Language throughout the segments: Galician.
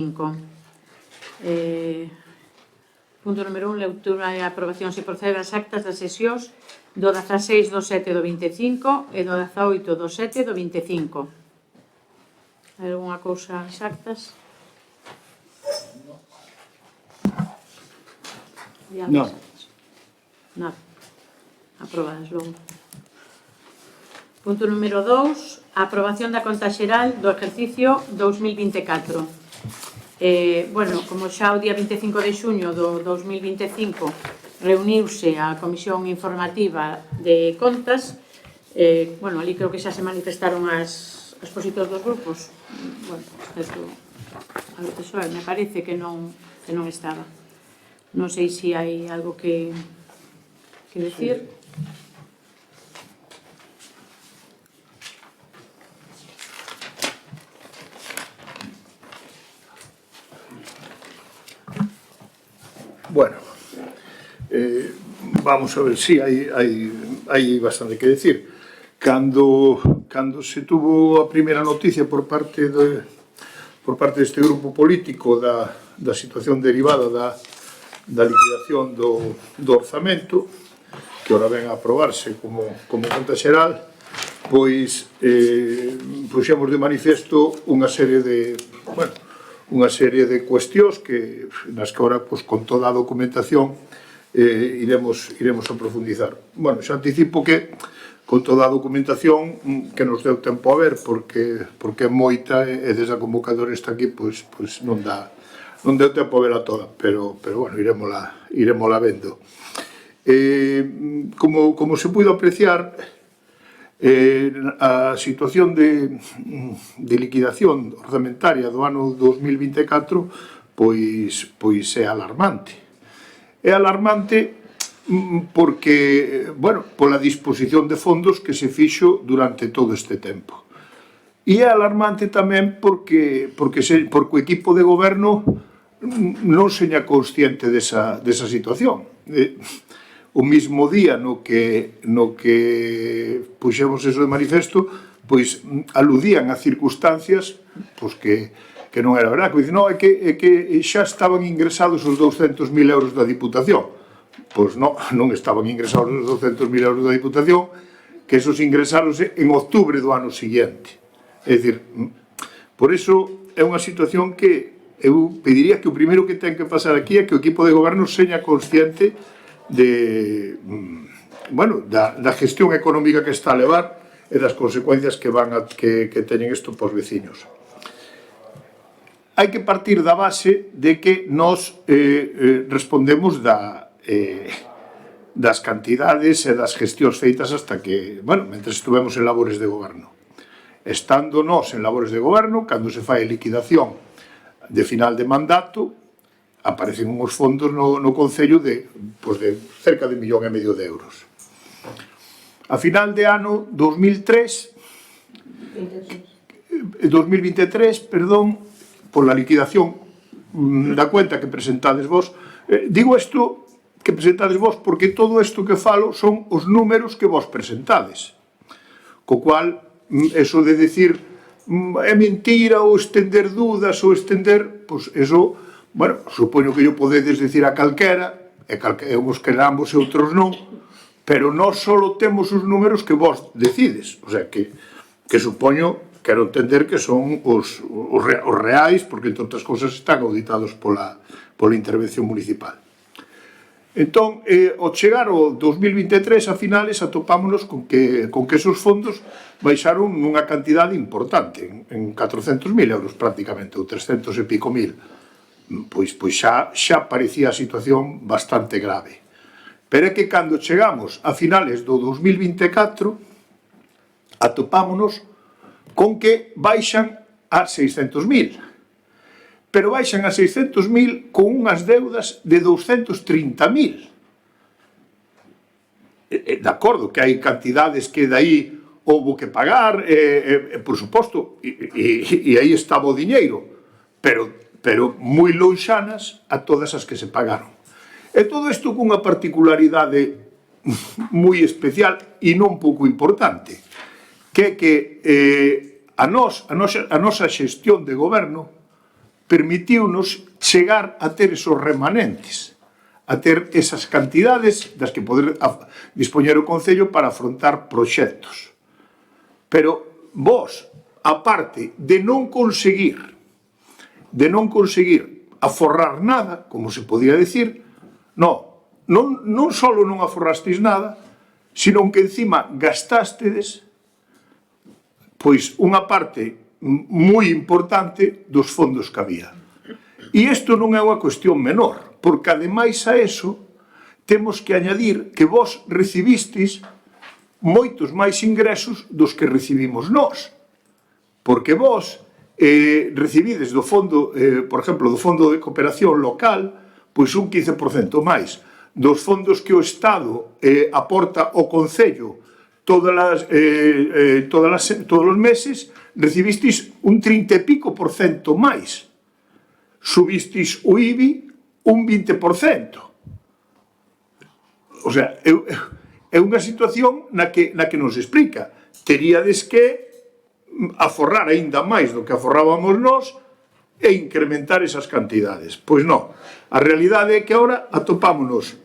5. Punto número 1, lectura e aprobación se procede as actas das sesións do 16 do 7 do 25 e do 18 do 7 do 25. Hai algunha cousa as actas? Non. Nada. Aprobadas logo. Punto número 2, a aprobación da conta xeral do exercicio 2024. Como xa o día 25 de xuño do 2025 reuniuse a Comisión Informativa de Contas, ali creo que xa se manifestaron as posicións dos grupos. Isto, a lo que soe, me parece que non estaba. Non sei se hai algo que decir. Bueno, vamos a ver, sí, hai bastante que decir. Cando se tuvo a primeira noticia por parte deste grupo político da situación derivada da liquidación do orzamento, que ora ven a aprobarse como conta xeral, pois puxemos de manifesto unha serie de cuestións nas que ora, con toda a documentación, iremos a profundizar. Xa anticipo que con toda a documentación que nos deu tempo a ver, porque é moita e desde a convocadora está aquí, pois non deu tempo a verla toda, pero irémola vendo. Como se puido apreciar, a situación de liquidación orzamentaria do ano 2024 pois é alarmante. É alarmante porque, pola disposición de fondos que se fixo durante todo este tempo. E é alarmante tamén porque o equipo de goberno non seña consciente desa situación. O mismo día no que puxemos eso de manifesto, pois aludían a circunstancias que non era verdade, que dicen, é que xa estaban ingresados os 200.000 euros da Diputación. Pois non estaban ingresados os 200.000 euros da Diputación, que esos ingresáronse en outubro do ano seguinte. É dicir, por iso é unha situación que eu pediría que o primeiro que ten que pasar aquí é que o equipo de goberno seña consciente da gestión económica que está a levar e das consecuencias que teñen isto para os veciños. Hai que partir da base de que nós respondemos das cantidades e das gestións feitas hasta que, mentre estuvemos en labores de goberno. Estando nós en labores de goberno, cando se fai a liquidación de final de mandato, aparecen uns fondos no Concello de cerca de 1,5 millón de euros. A final de ano 2023, pola liquidación da cuenta que presentades vos, digo isto que presentades vos porque todo isto que falo son os números que vos presentades. Co cual, eso de decir é mentira ou estender dúdas ou estender, pois eso, supoño que yo podedes decir a calquera, e uns queramos e outros non, pero nós só temos os números que vos decides, o sea, que supoño, quero entender que son os reais, porque entre outras cousas están auditados pola intervención municipal. Entón, ao chegar ao 2023, a finales, atopámonos con que esos fondos baixaron nunha cantidade importante, en 400.000 euros prácticamente, ou 300 e pico mil. Pois xa parecía a situación bastante grave. Pero é que cando chegamos a finales do 2024, atopámonos con que baixan a 600.000. Pero baixan a 600.000 con unhas deudas de 230.000. De acordo, que hai cantidades que daí houbo que pagar, por suposto, e aí estaba o diñeiro, pero moi lonxanas a todas as que se pagaron. E todo isto cunha particularidade moi especial e non pouco importante, que é que a nosa xestión de goberno permitiunos chegar a ter esos remanentes, a ter esas cantidades das que poder dispoñer o Concello para afrontar proxectos. Pero vos, aparte de non conseguir aforrar nada, como se podía decir, non só non aforrastes nada, sino que encima gastástedes pois unha parte moi importante dos fondos que había. E isto non é unha cuestión menor, porque ademais a eso temos que añadir que vos recibistes moitos máis ingresos dos que recibimos nós. Porque vos recibides do fondo, por exemplo, do Fondo de Cooperación Local, pois un 15% máis. Dos fondos que o Estado aporta ao Concello todos os meses, recibistes un 30 e pico por cento máis. Subistes o IBI un 20%. O sea, é unha situación na que nos explica. Teríades que aforrar aínda máis do que aforrábamos nós e incrementar esas cantidades. Pois non. A realidade é que agora atopámonos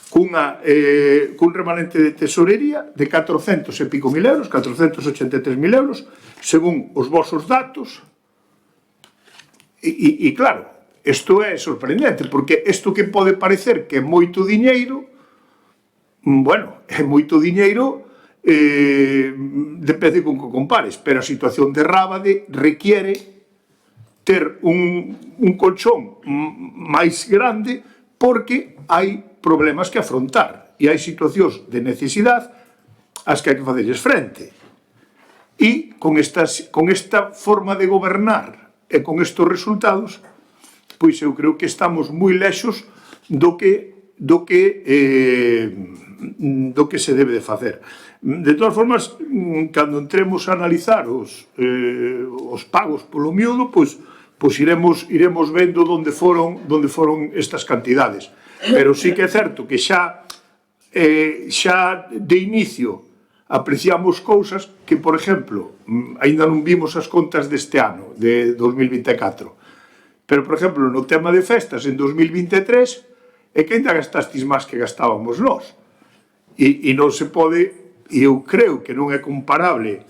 cun remanente de tesorería de 400 e pico mil euros, 483.000 euros, según os vosos datos. E claro, isto é sorprendente, porque isto que pode parecer que é moito diñeiro, bueno, é moito diñeiro, depende con que compares, pero a situación de Rábade requiere ter un colchón máis grande porque hai problemas que afrontar e hai situacións de necesidade ás que hai que facerles frente. E con esta forma de gobernar e con estes resultados, pois eu creo que estamos moi lexos do que se debe de facer. De todas formas, cando entremos a analizar os pagos polo miúdo, pois iremos vendo onde foron estas cantidades. Pero sí que é certo que xa de inicio apreciamos cousas que, por exemplo, aínda non vimos as contas deste ano, de 2024. Pero, por exemplo, no tema de festas en 2023, é que ainda gastastes máis que gastábamos nós. E non se pode, e eu creo que non é comparable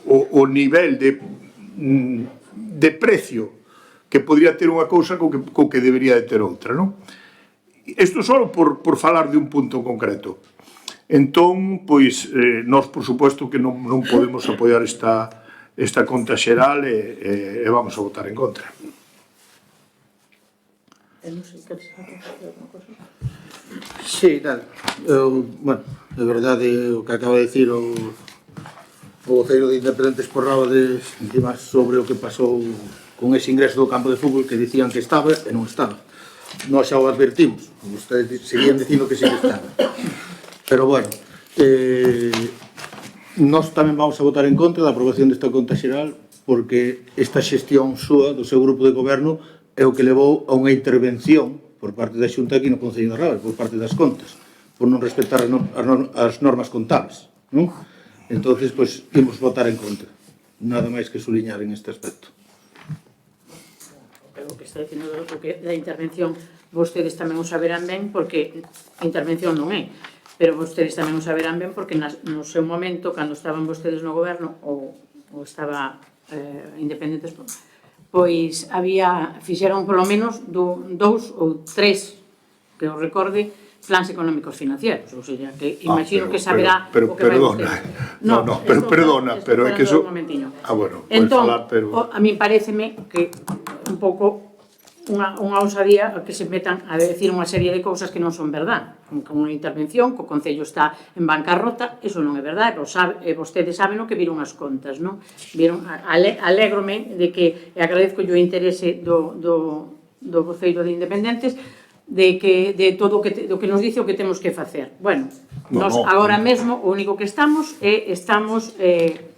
o nivel de precio que podría ter unha cousa co que debería de ter outra, non? Isto só por falar de un punto concreto. Entón, pois, nós, por suposto, que non podemos apoiar esta conta xeral e vamos a votar en contra. Sí, tal. Bueno, de verdade, o que acaba de dicir o voceiro de Independentes por Rábade, encima sobre o que pasou con ese ingreso do campo de fútbol que dicían que estaba e non estaba. Nós xa o advertimos, ustedes seguían dicindo que sí que estaba. Pero bueno, nós tamén vamos a votar en contra da aprobación desta conta xeral porque esta xestión súa do seu grupo de goberno é o que levou a unha intervención por parte da Xunta aquí no Concello de Rábade, por parte das contas, por non respetar as normas contables, non? Entonces, pois, imos votar en contra. Nada máis que suliñar en este aspecto. O que está dicindo da intervención, vostedes tamén o saberán ben, porque a intervención non é, pero vostedes tamén o saberán ben, porque no seu momento, cando estaban vostedes no goberno, ou estaba Independentes, pois fixeron polo menos 2 ou 3, que eu recorde, plans económicos financieros, ou seja, que imagino que saberá o que vai vostede. Perdona, pero é que eso... bueno, podes falar, pero... A mí pareceme que un pouco unha osadía que se metan a decir unha serie de cousas que non son verdad. Como unha intervención, que o Concello está en bancarrota, eso non é verdade, e vostedes saben o que viron as contas, non? Alégrome de que, e agradezco o interese do voceiro de Independentes, de todo o que nos dice o que temos que facer. Bueno, nós agora mesmo o único que estamos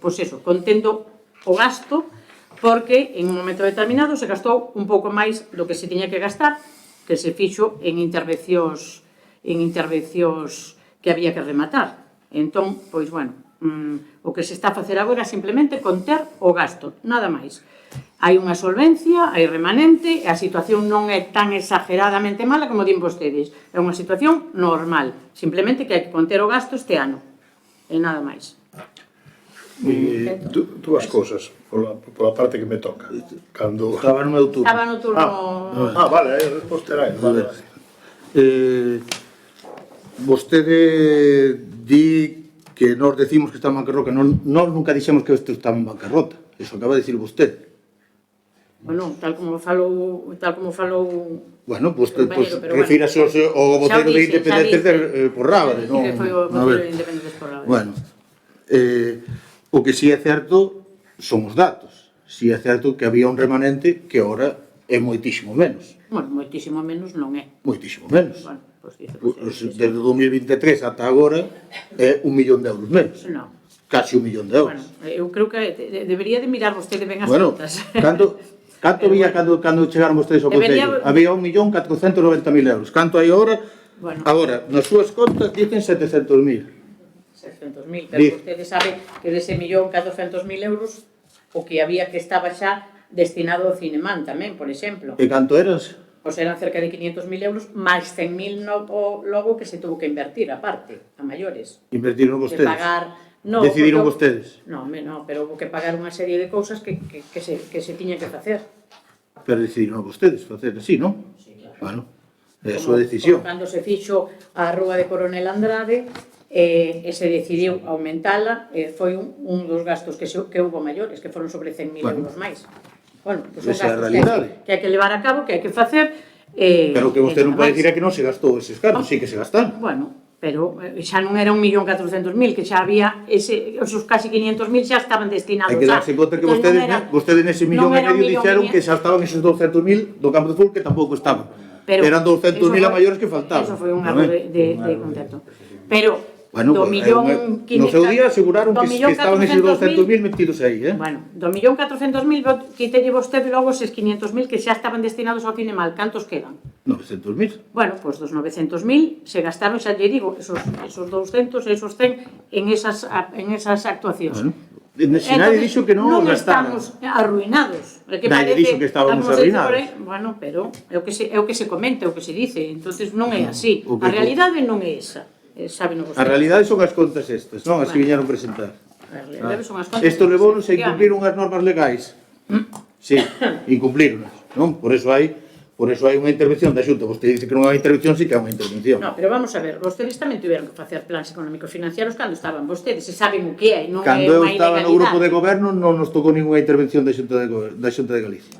pois eso, contendo o gasto, porque en un momento determinado se gastou un pouco máis do que se tiña que gastar, que se fixo en intervencións que había que rematar. Entón, pois, bueno, o que se está a facer agora é simplemente conter o gasto, nada máis. Hai unha solvencia, hai remanente, e a situación non é tan exageradamente mala como din vostedes. É unha situación normal, simplemente que hai que conter o gasto este ano, e nada máis. Dúas cousas, pola parte que me toca. Cando... Estaba no meu turno. Estaba no turno... vale, a resposta era vale. Vostede di que nós decimos que está en bancarrota. Nós nunca dixemos que isto está en bancarrota. Eso acaba de dicir vostede. Bueno, tal como falou... Bueno, pues compañero, refírase ao voceiro de Independentes por Rábade, non? Que foi o voceiro de Independentes por Rábade. Bueno, o que sí é certo son os datos. Sí é certo que había un remanente que ahora é moitísimo menos. Bueno, moitísimo menos non é. Moitísimo menos. Bueno, pois dice Desde 2023 ata agora é 1 millón de euros menos. Non. Casi 1 millón de euros. Bueno, eu creo que debería de mirar vostede ben as contas. Canto había cando chegaron vostedes ao Concello? Había 1.490.000 euros. Canto hai agora? Bueno. Agora, nas súas contas dicen 700.000. 600.000, pero vostede sabe que dese 1.400.000 euros o que había que estaba xa destinado ao Cineman tamén, por exemplo. E canto eras? Pois eran cerca de 500.000 euros, máis 100.000 logo que se tuvo que invertir, aparte, a maiores. Invertiron vostedes? De pagar... No, decidiron vostedes? Non, pero houve que pagar unha serie de cousas que se tiñan que facer. Pero decidiron vostedes facer así, non? Sí, claro. Bueno, é a súa decisión. Cando se fixo a Rúa de Coronel Andrade, e se decidiu aumentala, foi un dos gastos que houve maiores, que foron sobre 100.000 euros máis. Bueno, pues son gastos que hai que levar a cabo, que hai que facer. Pero o que vostede non pode dicir é que non se gastou eses cartos, sí que se gastaron. Bueno, pero xa non era 1.400.000, que xa había esos casi 500.000 xa estaban destinados. Hai que darse conta que vostedes nese millón e medio dixeron que xa estaban eses 200.000 do campo de fútbol que tampouco estaban. Eran 200.000 a maiores que faltaban. Eso foi un erro de concepto. Pero bueno, do millón... No seu día aseguraron que estaban eses 200.000 metidos aí, Bueno, do 1.400.000 quitelle vostede logo eses 500.000 que xa estaban destinados ao Cinemal. Cantos quedan? 900.000. Bueno, pois dos 900.000 se gastaron, xa lle digo, esos 200, esos 100 en esas actuacións. Bueno, nadie dixo que non os gastaron. Non estamos arruinados. Nadie dixo que estábamos arruinados. Bueno, pero é o que se comenta, é o que se dice. Entonces non é así. A realidade non é esa. A realidade son as contas estas, non as que viñeron presentar. A realidade son as contas. Isto levounos a incumplir unhas normas legais. Sí, incumplíronas, non? Por eso hai unha intervención da Xunta. Vostede dice que non é unha intervención, sí que é unha intervención. No, pero vamos a ver, vostedes tamén tiveron que facer plans económicos financieros cando estaban vostedes, se saben o que é, non é unha ilegalidade. Cando eu estaba no grupo de goberno non nos tocou ninguna intervención da Xunta de Galicia.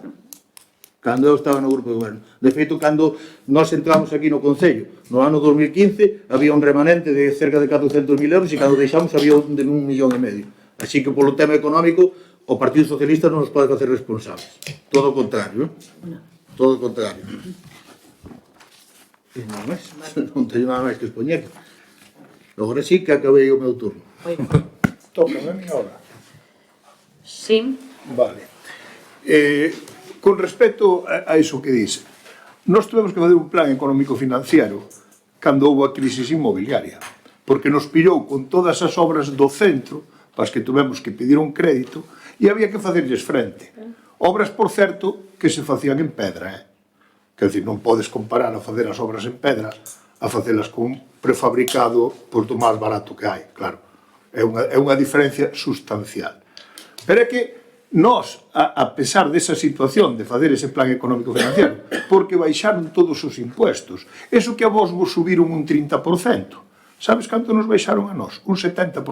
Cando eu estaba no grupo de goberno. De feito, cando nós entramos aquí no Concello, no ano 2015, había un remanente de cerca de 400.000 euros e cando deixamos había un de 1,5 millón. Así que, polo tema económico, o Partido Socialista non nos pode facer responsables. Todo o contrario, Todo o contrario. E nada máis. Non teño nada máis que expoñer. Agora sí que acabei o meu turno. Toca, non é hora. Sí. Vale. Con respecto a iso que dice, nós tuvemos que fazer un plan económico-financiero cando houve a crisis inmobiliaria, porque nos pillou con todas as obras do centro, para as que tuvemos que pedir un crédito, e había que facerlles frente. Obras, por certo, que se facían en pedra, Quer dizer, non podes comparar a facer as obras en pedra a facelas con prefabricado por do máis barato que hai, claro. É unha diferencia sustancial. Pero é que nós, a pesar desa situación de facer ese plan económico-financiero, porque baixaron todos os impuestos, eso que a vos subiron un 30%, sabes canto nos baixaron a nós? Un 70%.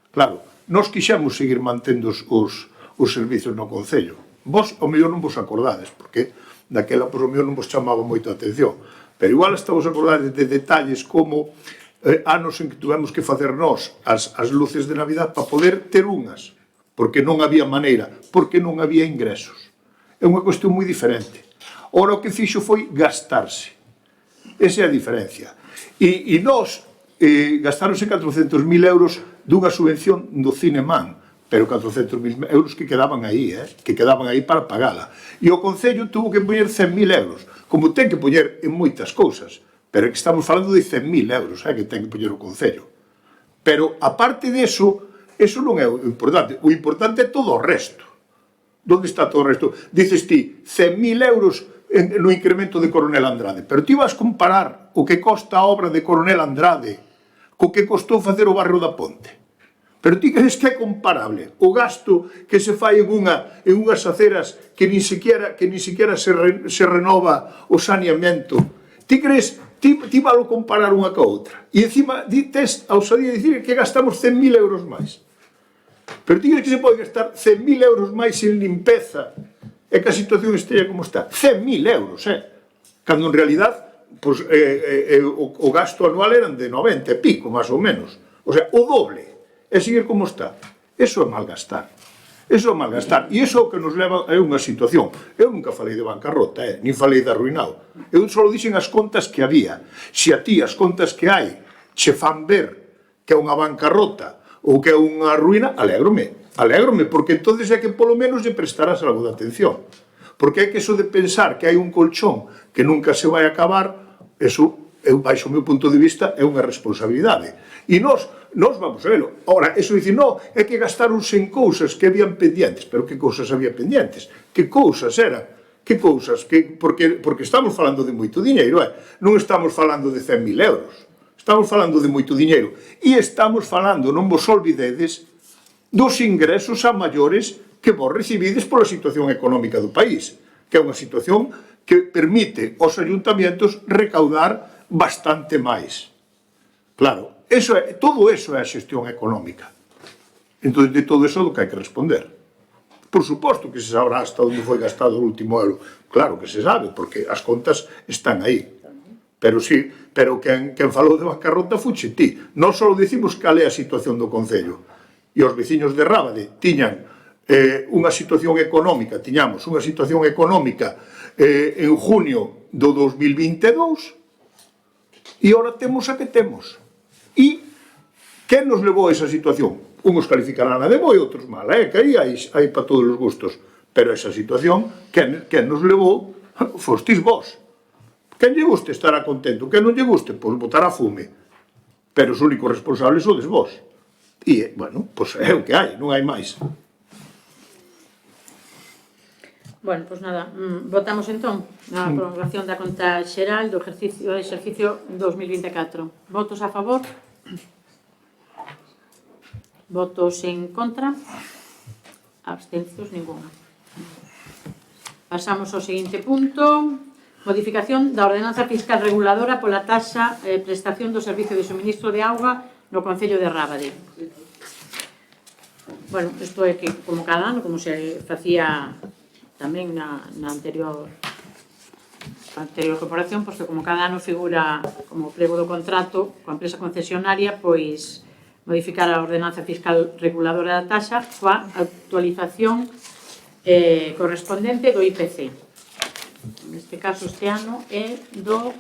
Claro, nós quixemos seguir mantendo os servizos no Concello. Vos, ao mellor, non vos acordades, porque daquela, pois, ao mellor, non vos chamaba moito a atención. Pero igual estamos acordades de detalles como anos en que tuvemos que facer nós as luces de Navidad para poder ter unhas, porque non había maneira, porque non había ingresos. É unha cuestión moi diferente. Ora, o que fixo foi gastarse. Esa é a diferencia. E nós gastaronse 400.000 euros dunha subvención do Cineman, pero 400.000 euros que quedaban aí, que quedaban aí para pagala. E o Concello tuvo que poñer 100.000 euros, como ten que poñer en moitas cousas, pero é que estamos falando de 100.000 euros, que ten que poñer o Concello. Pero, aparte deso, eso non é o importante. O importante é todo o resto. Onde está todo o resto? Dices ti, 100.000 euros no incremento de Coronel Andrade, pero ti vas comparar o que costa a obra de Coronel Andrade co que costou facer o barrio da Ponte. Pero ti crees que é comparable o gasto que se fai en unhas aceras que nin siquiera se renova o saneamento? Ti crees, ti valo comparar unha ca outra? E encima tes a ousadía de dicir que gastamos 100.000 euros máis. Pero ti crees que se pode gastar 100.000 euros máis en limpeza e que a situación esteja como está? 100.000 euros, cando en realidad o gasto anual eran de 90 e pico, máis ou menos. O sea, o doble. E seguir como está. Eso é malgastar. Eso é malgastar. E iso é o que nos leva a unha situación. Eu nunca falei de bancarrota, nin falei de arruinado. Eu só dixen as contas que había. Se a ti as contas que hai che fan ver que é unha bancarrota ou que é unha ruína, alégrome, porque entonces é que polo menos lle prestarás algo de atención. Porque é que eso de pensar que hai un colchón que nunca se vai acabar, eso, baixo o meu punto de vista, é unha responsabilidade. E nós vamos a verlo. Ora, eso dicir, non, é que gastaronse en cousas que habían pendientes. Pero que cousas había pendientes? Que cousas eran? Que cousas? Porque estamos falando de moito diñeiro, non estamos falando de 100.000 euros. Estamos falando de moito diñeiro. E estamos falando, non vos olvidedes, dos ingresos a maiores que vos recibides pola situación económica do país, que é unha situación que permite aos ayuntamientos recaudar bastante máis. Claro, todo eso é a xestión económica. Entón, de todo eso é do que hai que responder. Por suposto que se sabrá hasta onde foi gastado o último euro. Claro que se sabe, porque as contas están aí. Pero sí, pero quen falou de bancarrota fuche ti. Non só dicimos cal é a situación do Concello. E os veciños de Rábade tiñan unha situación económica, tiñamos unha situación económica en junio do 2022 e ora temos a que temos. E quen nos levou a esa situación? Uns calificarán a de bo e outros mal, que aí hai para todos os gustos. Pero esa situación, quen nos levou, fostis vós. Quen lle guste estará contento, quen non lle guste, pois botará fume. Pero os únicos responsables sodes vós. E, bueno, pois é o que hai, non hai máis. Bueno, pois nada, votamos entón na prorrogación da conta xeral do exercicio 2024. Votos a favor? Votos en contra? Abstencións ninguna. Pasamos ao seguinte punto. Modificación da ordenanza fiscal reguladora pola taxa prestación do servicio de suministro de auga no Concello de Rábade. Bueno, isto é que, como cada ano, como se facía tamén na anterior corporación, pois que como cada ano figura como prego do contrato coa empresa concesionaria, pois modificar a ordenanza fiscal reguladora da taxa coa actualización correspondente do IPC. Neste caso, este ano é do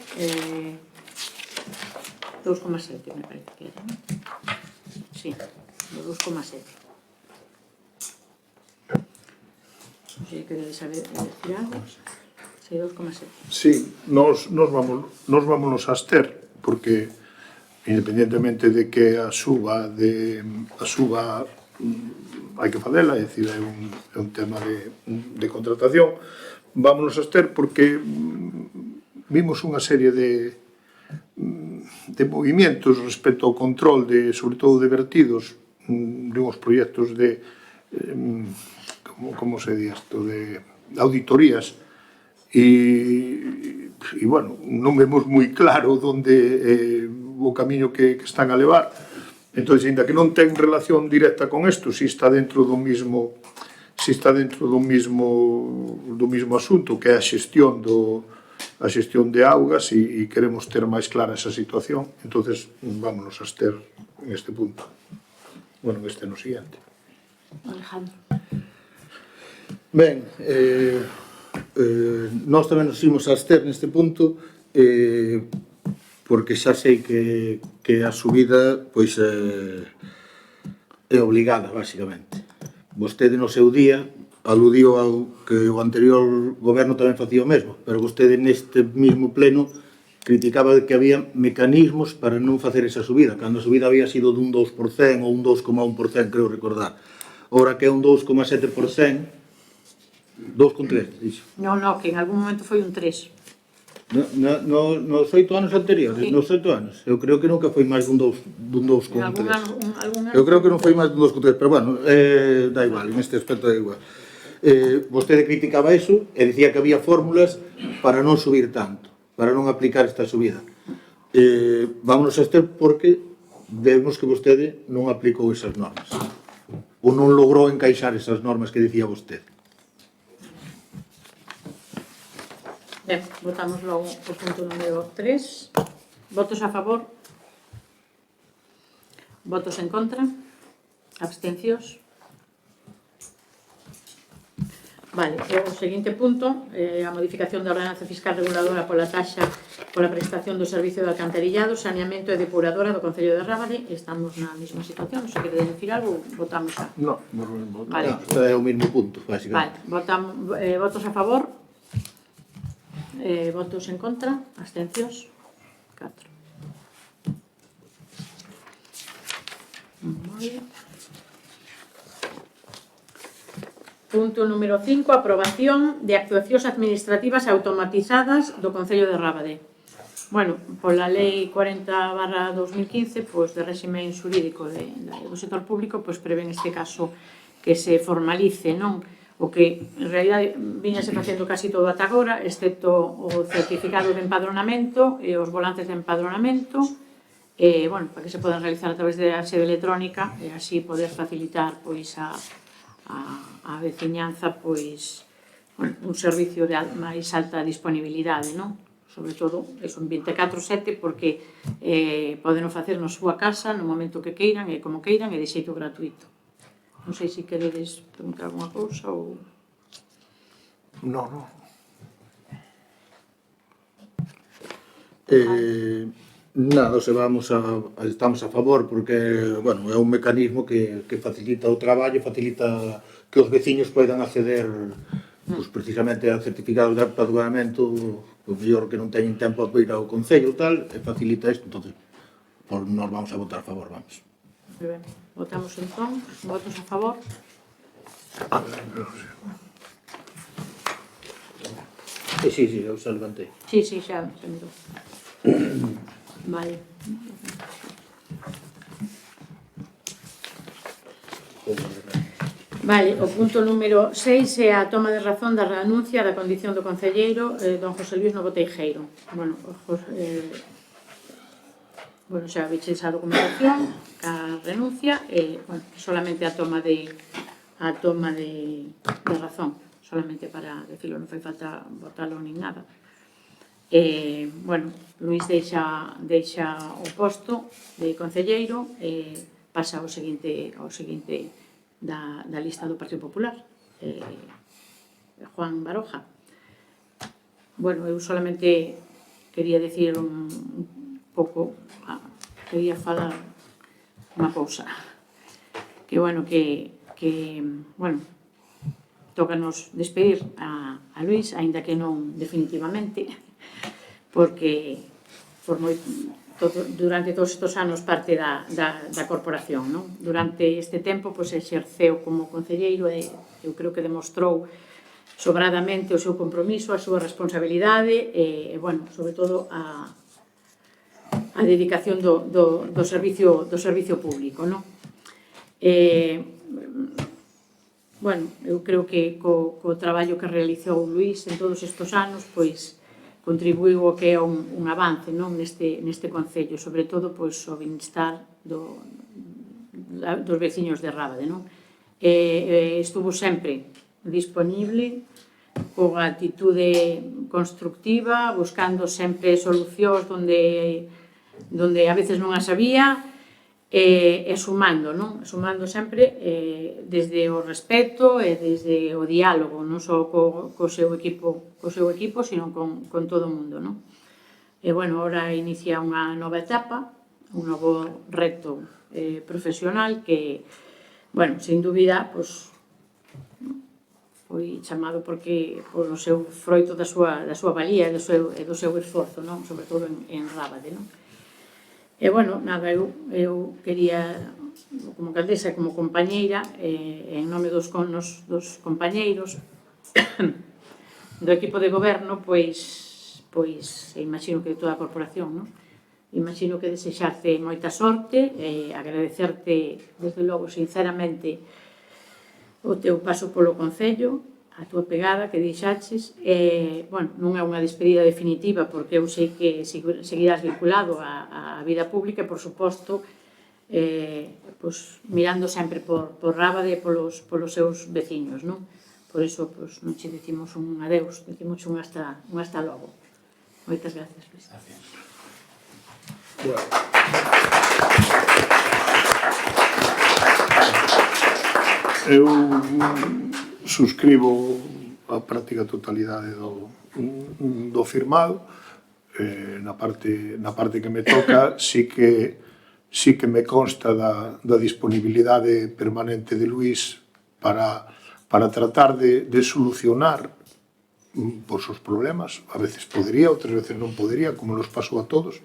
2,7, me parece que era, non? Sí, do 2,7. Non sei que debe saber decir algo. Sí, 2,7. Sí, nos vámonos a abster, porque independentemente de que a suba hai que facela, é dicir, é un tema de contratación, vámonos a abster porque vimos unha serie de movimentos respecto ao control sobre todo de vertidos de uns proxectos de como se di isto, de auditorías e bueno, non vemos moi claro onde o camiño que están a levar. Entón, ainda que non ten relación directa con isto, si está dentro do mismo asunto, que é a xestión de augas, e queremos ter máis clara esa situación, entonces vámonos a abster en este punto. Bueno, este no siguiente. Alejandro. Ben, nós tamén nos imos a abster neste punto, porque xa sei que a subida pois é obligada, basicamente. Vostede no seu día aludiu ao que o anterior goberno tamén facía o mesmo, pero vostede neste mesmo pleno criticaba que había mecanismos para non facer esa subida, cando a subida había sido dun 2% ou un 2,1%, creo recordar. Ora que é un 2,7%, 2,3, dixo. No, que en algún momento foi un 3. Nos 8 anos anteriores, Sí. nos 8 anos, eu creo que nunca foi máis dun 2,3. En algún ano Eu creo que non foi máis dun 2,3, pero bueno, dá igual, neste aspecto dá igual. Vostede criticaba iso e dicía que había fórmulas para non subir tanto, para non aplicar esta subida. Vámonos a este porque vemos que vostede non aplicou esas normas ou non logrou encaixar esas normas que dicía vostede. Ben, votamos logo o punto número 3. Votos a favor? Votos en contra? Abstencións? Vale, o seguinte punto, a modificación da ordenanza fiscal reguladora pola taxa pola prestación do servicio de alcantarillado, saneamento e depuradora do Concello de Rábade. Estamos na mesma situación, non se quere decir algo, votamos xa. No, non. Vale, Isto é o mesmo punto, vale, basicamente. votamos, votos a favor? Votos en contra? Abstencións? 4. Vale. Punto número 5, aprobación de actuacións administrativas automatizadas do Concello de Rábade. Bueno, pola Lei 40/2015, pois, de réxime xurídico do sector público, pois prevé neste caso que se formalice, non? O que en realidad viñase facendo casi todo ata agora, excepto o certificado de empadronamento e os volantes de empadronamento, bueno, para que se podan realizar a través da sede electrónica e así poder facilitar pois a veciñanza, pois, bueno, un servicio de máis alta disponibilidade, non? Sobre todo, eso, en 24/7, porque poden facer na súa casa no momento que queiran e como queiran e de xeito gratuito. Non sei se queredes preguntar alguna cousa ou... No. Nada, estamos a favor porque, bueno, é un mecanismo que facilita o traballo, facilita que os veciños poidan acceder pues, precisamente a certificados de empadronamento, o mellor que non teñen tempo a ir ao Concello e tal, e facilita isto, entonces nós vamos a votar a favor, vamos. Moi ben, votamos entón, votos a favor. Sí, eu xa levantei. Sí, xa mirou. Vale. Vale, o punto número 6 é a toma de razón da renuncia da condición do concelleiro don José Luis Novo Teijeiro. Bueno, xa viches a documentación, a renuncia e, bueno, solamente a toma de razón, solamente para decirlo, non fai falta votalo nin nada. Bueno, Luís deixa o posto de concelleiro e pasa ao seguinte da lista do Partido Popular, Juan Baroja. Bueno, eu solamente quería decir un pouco, quería falar unha cousa, que bueno, bueno, tócanos despedir a Luís, aínda que non definitivamente, porque formou durante todos estes anos parte da corporación, non? Durante este tempo, pois, exerceu como concelleiro e eu creo que demostrou sobradamente o seu compromiso, a súa responsabilidade e, bueno, sobre todo a dedicación do servicio público, non? Bueno, eu creo que co traballo que realizou Luís en todos estes anos, pois, contribuiu o que é un avance, non, neste concello, sobre todo pois o benestar dos veciños de Rábade, non? Estuvo sempre disponible, coa actitude constructiva, buscando sempre solucións onde a veces non as había, e sumando, non? Sumando sempre desde o respeto e desde o diálogo, non só co seu equipo, sino con todo o mundo, non? E, bueno, ora inicia unha nova etapa, un novo reto profesional que, bueno, sin dúbida, pois, foi chamado porque polo seu froito da súa valía e do seu esforzo, non? Sobre todo en Rábade, non? E, bueno, nada, eu quería, como alcaldesa, como compañeira, en nome dos compañeiros, do equipo de goberno, pois imagino que de toda a corporación, non? Imagino que desexarte moita sorte e agradecerte, desde logo, sinceramente, o teu paso polo Concello, a túa pegada que deixaches. Bueno, non é unha despedida definitiva, porque eu sei que seguirás vinculado á vida pública e, por suposto, mirando sempre por Rábade e polos seus veciños, non? Por iso non che dicimos un adeus, dicimos un hasta logo. Moitas gracias, Luis. Eu suscribo a práctica totalidade do firmado. Na parte que me toca sí que me consta da disponibilidade permanente de Luís para tratar de solucionar por seus problemas. A veces podería, outras veces non podería, como nos pasou a todos,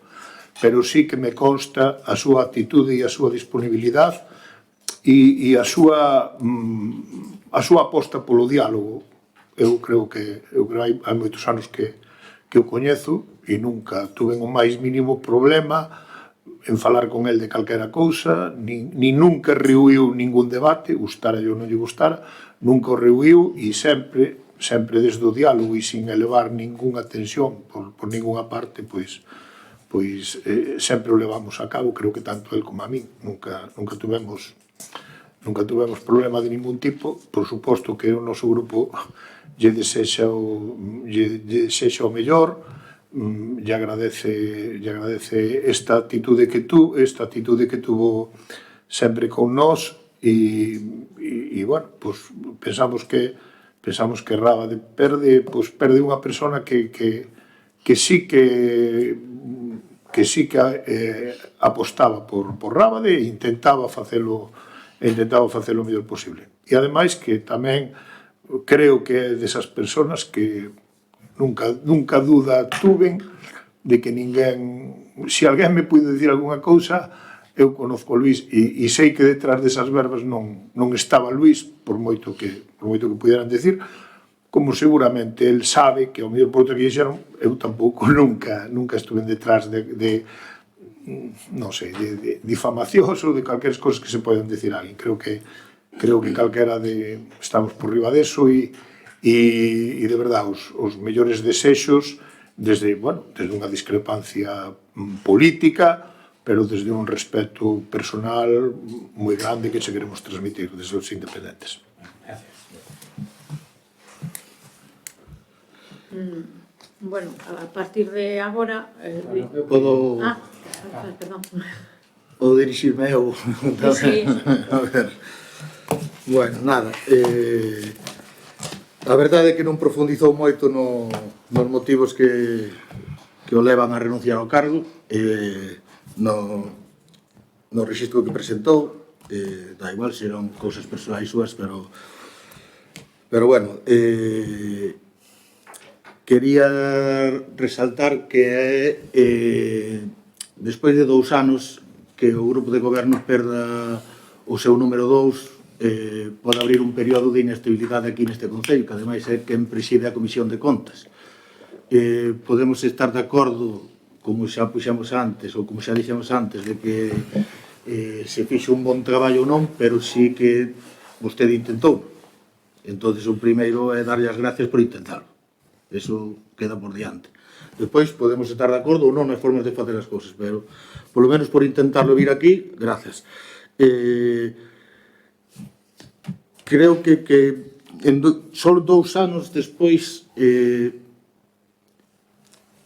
pero sí que me consta a súa actitude e a súa disponibilidade e a súa aposta polo diálogo. Eu creo que hai moitos anos que o coñezo e nunca tuve o máis mínimo problema en falar con el de calquera cousa, ni nunca rehuiu ningún debate, gustara ou non lle gustara, nunca o rehuiu e sempre desde o diálogo e sin elevar ningunha tensión por ningunha parte, pois sempre o levamos a cabo. Creo que tanto el como a min nunca tuvemos problema de ningún tipo. Por suposto que o noso grupo lle desexa o mellor, lle agradece esta actitude que tuvo sempre con nós e bueno, pensamos que Rábade perde unha persona que sí que apostaba por Rábade e intentaba facelo o mellor posible. E ademais que tamén creo que é desas persoas que nunca duda tuven de que ninguén, se alguén me puide dicir algunha cousa, eu conozco a Luís e sei que detrás desas verbas non estaba Luís, por moito que pudieran decir, como seguramente el sabe que ao mellor por outra que dixeron, eu tampouco nunca estuve detrás de non sei, de difamacións ou de calqueras cosas que se poden decir a alguén. Creo que calquera estamos por riba deso e de verdade os mellores desexos desde unha discrepancia política, pero desde un respeto personal moi grande que se queremos transmitir desde os independentes. Bueno, a partir de agora... Podo... perdón. Podo dirixirme eu? Sí. A ver... Bueno, nada... A verdade é que non profundizou moito nos motivos que o levan a renunciar ao cargo, no rexistro que presentou, da igual se eran cousas persoais súas, pero bueno, quería resaltar que despois de 2 anos que o grupo de goberno perda o seu número 2, pode abrir un período de inestabilidade aquí neste Concello, que ademais é quen preside a Comisión de Contas. Podemos estar de acordo, como xa puxemos antes, ou como xa dixemos antes, de que se fixo un bon traballo ou non, pero sí que vostede intentou. Entón, o primeiro é darlle as gracias por intentarlo. Eso queda por diante. Despois podemos estar de acordo ou non nas formas de facer as cousas, pero polo menos por intentarlo vir aquí, gracias. Creo que só 2 anos despois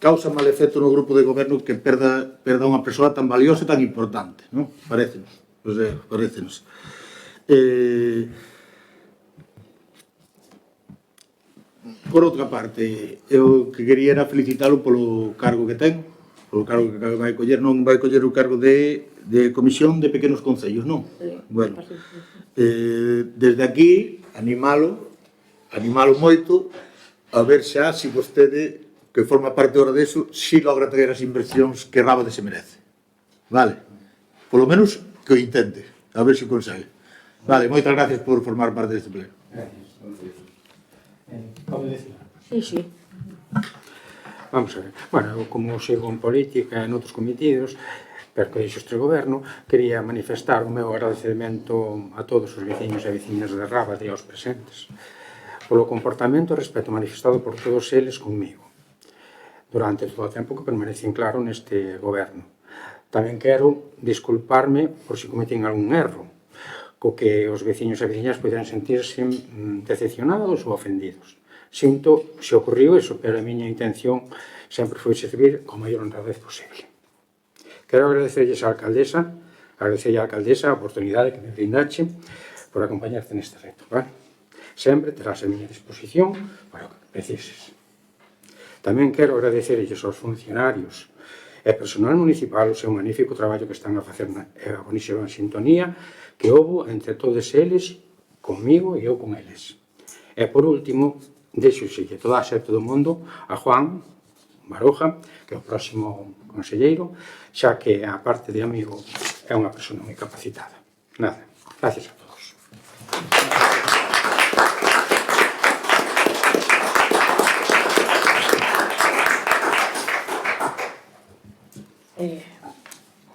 causa mal efecto no grupo de goberno que perda unha persoa tan valiosa e tan importante, non? Parécenos. Por outra parte, eu que quería era felicitalo polo cargo que ten, polo cargo que vai coller, non vai coller o cargo de Comisión de Pequenos Concellos, non? Bueno, desde aquí, animalo moito a ver xa se vostede, que forma parte ahora deso, si logra traer as inversións que Rábade se merece. Vale? Polo menos que o intente, a ver se o consegue. Vale, moitas gracias por formar parte deste pleno. Pode decir? Sí, sí. Vamos a ver. Bueno, eu como sigo en política e noutros cometidos, pero que dixo este goberno, quería manifestar o meu agradecemento a todos os veciños e veciñas de Rábade e aos presentes polo comportamento e respeto manifestado por todos eles conmigo durante todo o tempo que permanecín claro neste goberno. Tamén quero disculparme por se cometín algún erro, co que os veciños e veciñas poderan sentirse decepcionados ou ofendidos. Sinto se ocorriu iso, pero a miña intención sempre foi servir con maior honradez posible. Quero agradecerlles á alcaldesa, a oportunidade que me brindache por acompañarte neste reto, vale? Sempre terás a miña disposición para o que precises. Tamén quero agradecerlles aos funcionarios e personal municipal o seu magnífico traballo que están a facer a bonísima sintonía que houbo entre todos eles, comigo e eu con eles. E por último, deixoselle toda a xente do mundo a Juan Baroja, que é o próximo conselleiro, xa que, a parte de amigo, é unha persona moi capacitada. Nada, gracias a todos.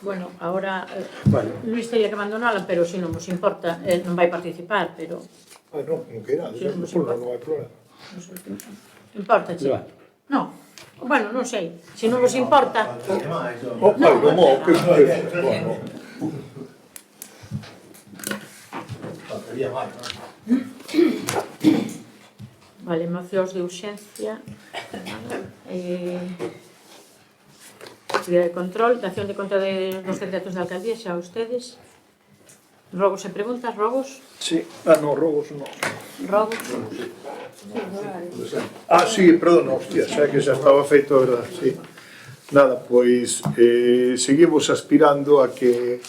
Bueno, ahora Vale. Luis teria que abandonala, pero se non vos importa, non vai participar, pero Non, non queira, Sí, non non hai problema. importa, che? Non. Bueno, non sei. Se non vos importa... O pai, como, que bueno. Vale, mocións de urxencia. Actividade de control, dación de conta dos decretos da alcaldía, xa ustedes. Robos e preguntas, robos. Sí, non, robos non. Robos. Sí, perdón, hostia, xa que xa estaba feito, a verdad, sí. Nada, pois seguimos aspirando a que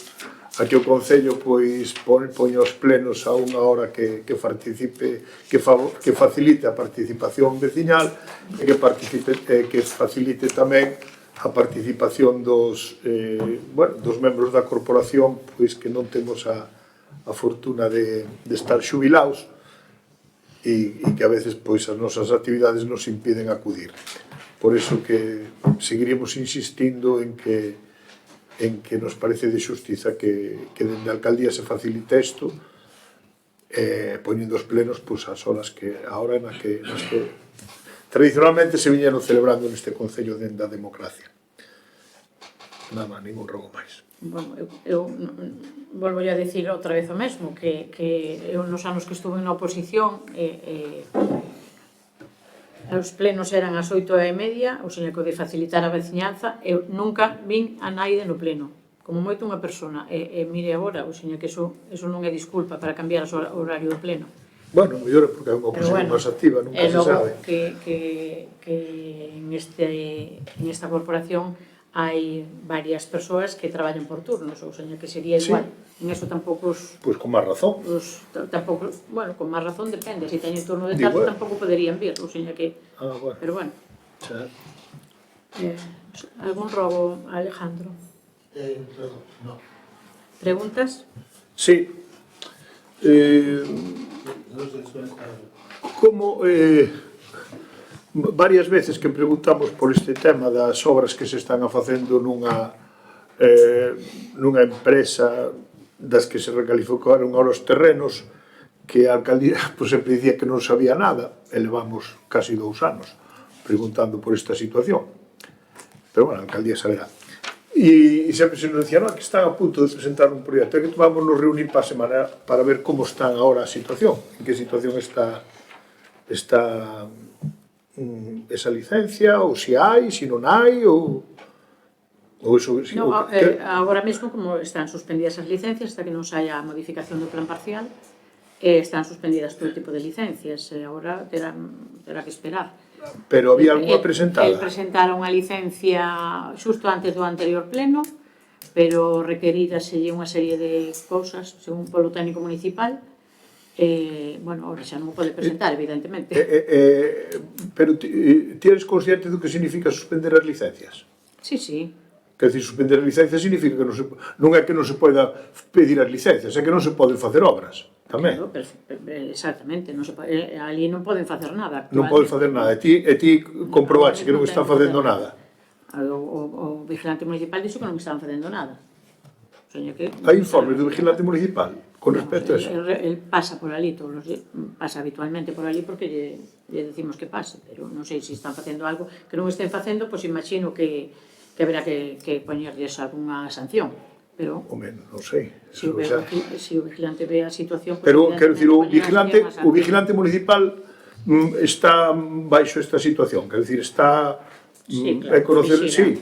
o Concello pois poña os plenos a unha hora que participe, que facilite a participación veciñal e que facilite tamén a participación dos membros da corporación pois que non temos a fortuna de estar xubilados e que a veces pois as nosas actividades nos impiden acudir. Por iso que seguiremos insistindo en que nos parece de xustiza que dende a alcaldía se facilite isto poñendo os plenos pois as horas que a hora nas que tradicionalmente se viñeron celebrando neste Concello dende a democracia. Nada máis, ningún rogo máis. Bueno, eu volvo a decir outra vez o mesmo, que eu nos anos que estuve na oposición os plenos eran as 8:30, ou seja, que o de facilitar a veciñanza, eu nunca vin a naide no pleno, como moito unha persona, e mire agora, ou seja, que eso non é disculpa para cambiar o horario do pleno. Bueno, mellor é porque é unha oposición máis activa, nunca se sabe. Que en esta corporación hai varias persoas que traballan por turnos, ou seja, que sería igual. En eso tampouco Pois con máis razón. Tampouco, bueno, con máis razón depende, se teñen turno de tarde tampouco poderían vir, ou seja que... Bueno. Pero bueno. Algún robo, Alejandro? Perdón, no. Preguntas? Sí. Como varias veces que preguntamos por este tema das obras que se están a facendo nunha empresa das que se recalificaron ahora os terrenos, que a alcaldía sempre dicía que non sabía nada, e levamos casi 2 anos preguntando por esta situación. Pero, bueno, a alcaldía saberá. E sempre se nos dicía, que están a punto de presentar un proxecto, que vamos nos reunir para a semana para ver como está agora a situación, en que situación está esa licencia, ou se hai, se non hai, ou iso... Agora mesmo, como están suspendidas as licencias hasta que non saia a modificación do plan parcial, están suspendidas todo tipo de licencias, e agora terá que esperar. Pero había algunha presentada? Presentaron unha licencia xusto antes do anterior pleno, pero requeriraselle unha serie de cousas, según polo técnico municipal. Bueno, ahora xa non o pode presentar, evidentemente. Pero ti eres consciente do que significa suspender as licencias? Sí. Quer dizer, suspender as licencias significa que non é que non se poida pedir as licencias, é que non se poden facer obras, tamén. Claro, exactamente, ali non poden facer nada. Non poden facer nada, e ti comprobaxe que non están facendo nada. O vigilante municipal dixo que non estaban facendo nada. Hai informes do vigilante municipal con respecto a eso. El pasa por ali, pasa habitualmente por ali porque lle decimos que pase, pero non sei se están facendo algo que non estén facendo, pois imagino que haberá que poñerles algunha sanción, pero non sei. Se o vigilante ve a situación... Pero, quero dicir, o vigilante municipal está baixo esta situación, quero dicir, está... Sí, claro,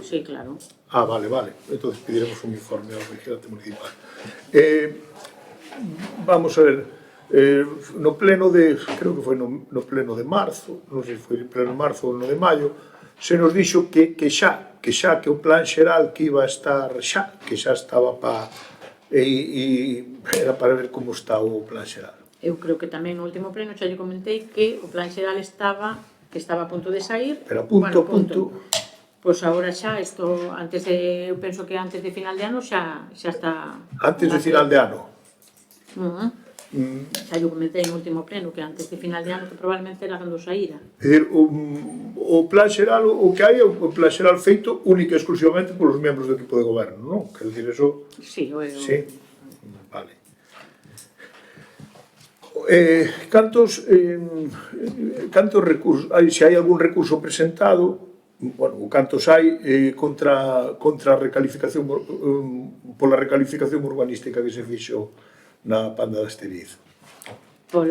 sí, claro. Vale, entón pediremos un informe ao vigilante municipal. Vamos a ver, no pleno de, creo que foi no pleno de marzo, non sei se foi no pleno de marzo ou no de maio, se nos dixo que o plan xeral que iba a estar que xa estaba era para ver como está o plan xeral. Eu creo que tamén no último pleno xa lle comentei que o plan xeral estaba a punto de sair. Pero a punto. Pois agora xa, eu penso que antes de final de ano xa está... Antes de final de ano? Xa lle comentei no último pleno que antes de final de ano que probablemente era cando saíra. É dicir, o plan xeral, o que hai é o plan xeral feito única e exclusivamente polos membros do equipo de goberno, non? Quero dicir, eso... Sí, vale. Cantos recursos, se hai algún recurso presentado, cantos hai contra a recalificación pola recalificación urbanística que se fixo na Panda da Esteriz? Por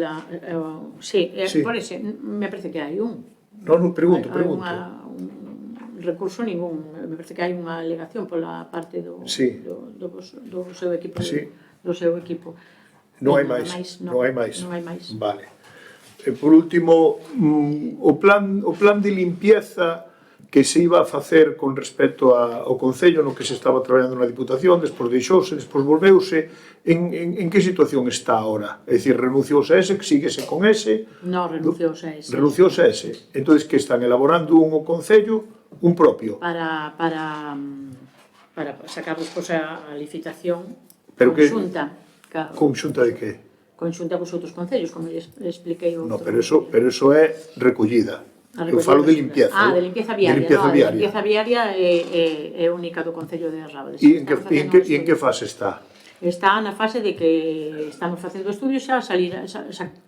ese, me parece que hai un. Non, pregunto. Un recurso ningún, me parece que hai unha alegación pola parte do seu equipo. Do seu equipo. Non hai máis. Vale. Por último, o plan de limpieza que se iba a facer con respecto ao Concello no que se estaba traballando na Diputación, despois deixouse, despois volveuse, en que situación está ahora? É dicir, renunciouse a ese, síguese con ese? Non, renunciouse a ese. Renunciouse a ese. Entón, que están elaborando un Concello, un propio? Para sacar despois a licitación conxunta. Claro. Conxunta de que? Conxunta cos outros concellos, como expliquei outro. No, pero eso é recollida. Eu falo de limpieza. De limpieza viaria. De limpieza viaria. A limpieza viaria é única do Concello de Rábades. E en que fase está? Está na fase de que estamos facendo estudios xa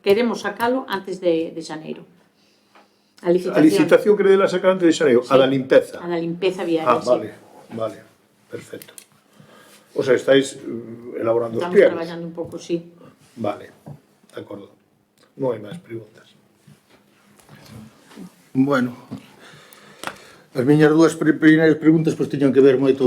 queremos sacalo antes de xaneiro. A licitación querela sacar antes de xaneiro? A da limpeza? A da limpeza viaria, vale, perfecto. O sea, estáis elaborando os pliegos. Estamos traballando un pouco, sí. Vale, de acordo. Non hai máis preguntas. Bueno, as miñas dúas primeiras preguntas pois tiñan que ver moito,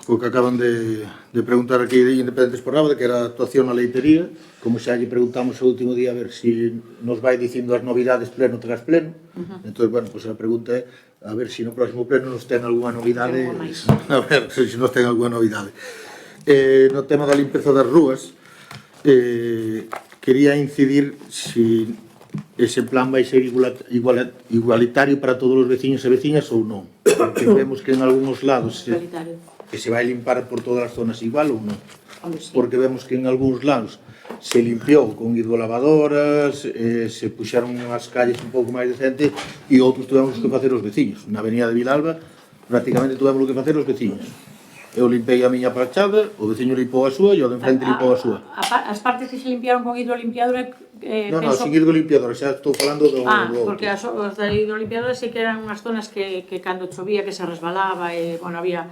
co que acaban de preguntar aquí de Independentes por Rábade, que era a actuación na leitería. Como xa lle preguntamos o último día a ver se nos vai dicindo as novidades pleno tras pleno. Entón, pois a pregunta é a ver se no próximo pleno nos ten algunha novidade. A ver se nos ten algunha novidade. No tema da limpeza das rúas, quería incidir se ese plan vai ser igualitario para todos os veciños e veciñas ou non, porque vemos que en algúns lados que se vai limpar por todas as zonas igual ou non, porque vemos que en algúns lados se limpiou con hidrolavadoras, se puxaron as calles un pouco máis decente e outros tuvemos que facer os veciños. Na avenida de Vilalba prácticamente tuvemos que facer os veciños. Eu limpei a miña pachada, o veciño limpou a súa e o de enfrente limpou a súa. As partes que se limpiaron con hidrolimpiadora... Non, sin hidrolimpiadora, xa estou falando do outro. Porque as da hidrolimpiadora sí que eran unhas zonas que cando chovía que se resbalaba e, había